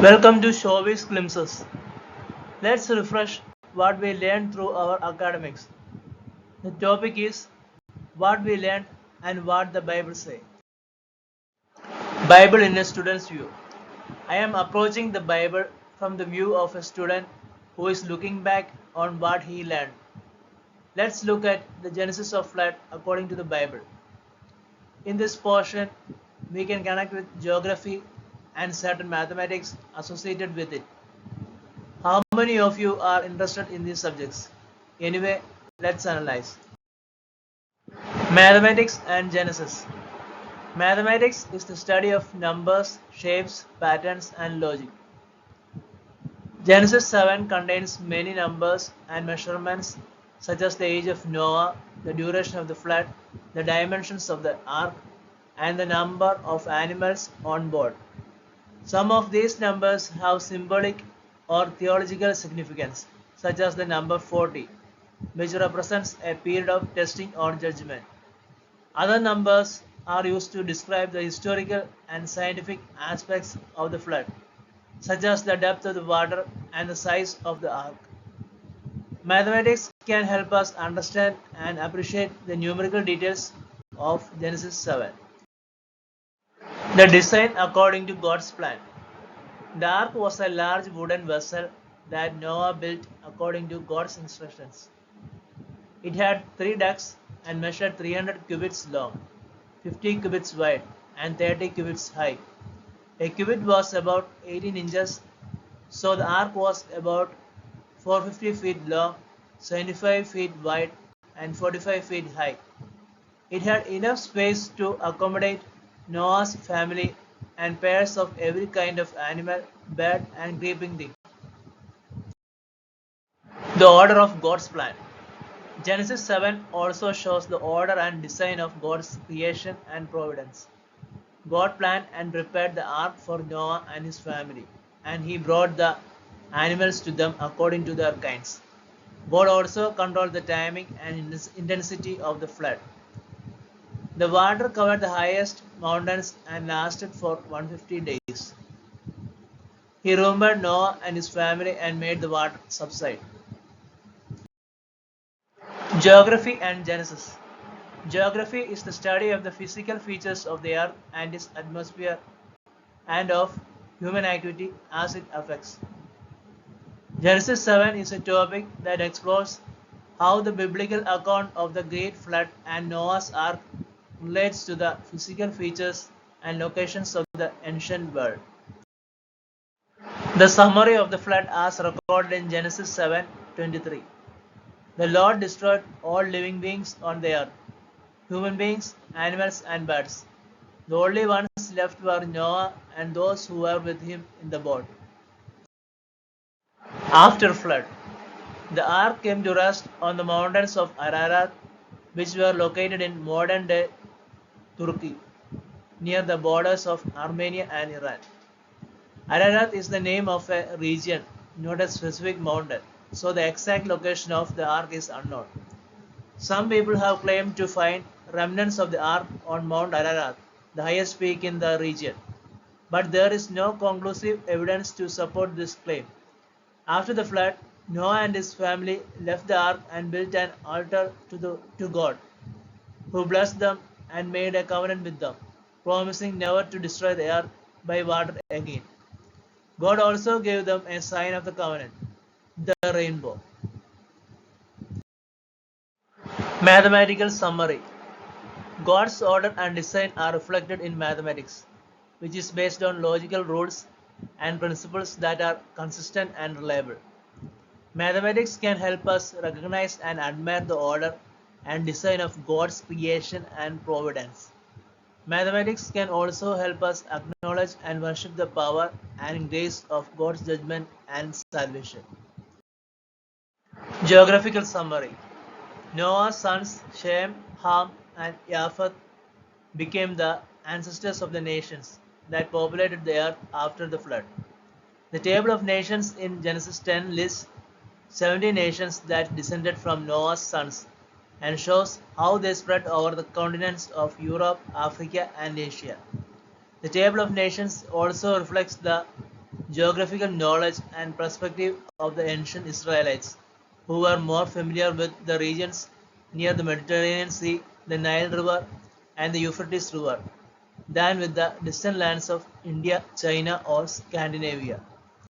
Welcome to Showbiz Glimpses. Let's refresh what we learned through our academics. The topic is what we learned and what the Bible says. Bible in a student's view. I am approaching the Bible from the view of a student who is looking back on what he learned. Let's look at the genesis of flood according to the Bible. In this portion, we can connect with geography and certain mathematics associated with it. How many of you are interested in these subjects? Anyway, let's analyze. Mathematics and Genesis. Mathematics is the study of numbers, shapes, patterns, and logic. Genesis 7 contains many numbers and measurements such as the age of Noah, the duration of the flood, the dimensions of the ark, and the number of animals on board. Some of these numbers have symbolic or theological significance, such as the number 40, which represents a period of testing or judgment. Other numbers are used to describe the historical and scientific aspects of the flood, such as the depth of the water and the size of the ark. Mathematics can help us understand and appreciate the numerical details of Genesis 7. The design according to God's plan. The ark was a large wooden vessel that Noah built according to God's instructions. It had 3 decks and measured 300 cubits long, 50 cubits wide, and 30 cubits high. A cubit was about 18 inches, so the ark was about 450 feet long, 75 feet wide, and 45 feet high. It had enough space to accommodate Noah's family and pairs of every kind of animal, bird, and creeping thing. The order of God's plan. Genesis 7 also shows the order and design of God's creation and providence. God planned and prepared the ark for Noah and his family, and he brought the animals to them according to their kinds. God also controlled the timing and intensity of the flood. The water covered the highest mountains and lasted for 150 days. He remembered Noah and his family and made the water subside. Geography and Genesis. Geography is the study of the physical features of the earth and its atmosphere and of human activity as it affects. Genesis 7 is a topic that explores how the biblical account of the Great Flood and Noah's Ark relates to the physical features and locations of the ancient world. The summary of the flood as recorded in Genesis 7:23. The Lord destroyed all living beings on the earth, human beings, animals, and birds. The only ones left were Noah and those who were with him in the boat. After flood, the ark came to rest on the mountains of Ararat, which were located in modern-day Turkey, near the borders of Armenia and Iran. Ararat is the name of a region, not a specific mountain, so the exact location of the ark is unknown. Some people have claimed to find remnants of the ark on Mount Ararat, the highest peak in the region, but there is no conclusive evidence to support this claim. After the flood, Noah and his family left the ark and built an altar to God, who blessed them and made a covenant with them, promising never to destroy the earth by water again. God also gave them a sign of the covenant, the rainbow. Mathematical summary. God's order and design are reflected in mathematics, which is based on logical rules and principles that are consistent and reliable. Mathematics can help us recognize and admire the order and design of God's creation and providence. Mathematics can also help us acknowledge and worship the power and grace of God's judgment and salvation. Geographical summary. Noah's sons Shem, Ham, and Japheth became the ancestors of the nations that populated the earth after the flood. The table of nations in Genesis 10 lists 70 nations that descended from Noah's sons and shows how they spread over the continents of Europe, Africa, and Asia. The table of nations also reflects the geographical knowledge and perspective of the ancient Israelites, who were more familiar with the regions near the Mediterranean Sea, the Nile River, and the Euphrates River than with the distant lands of India, China, or Scandinavia.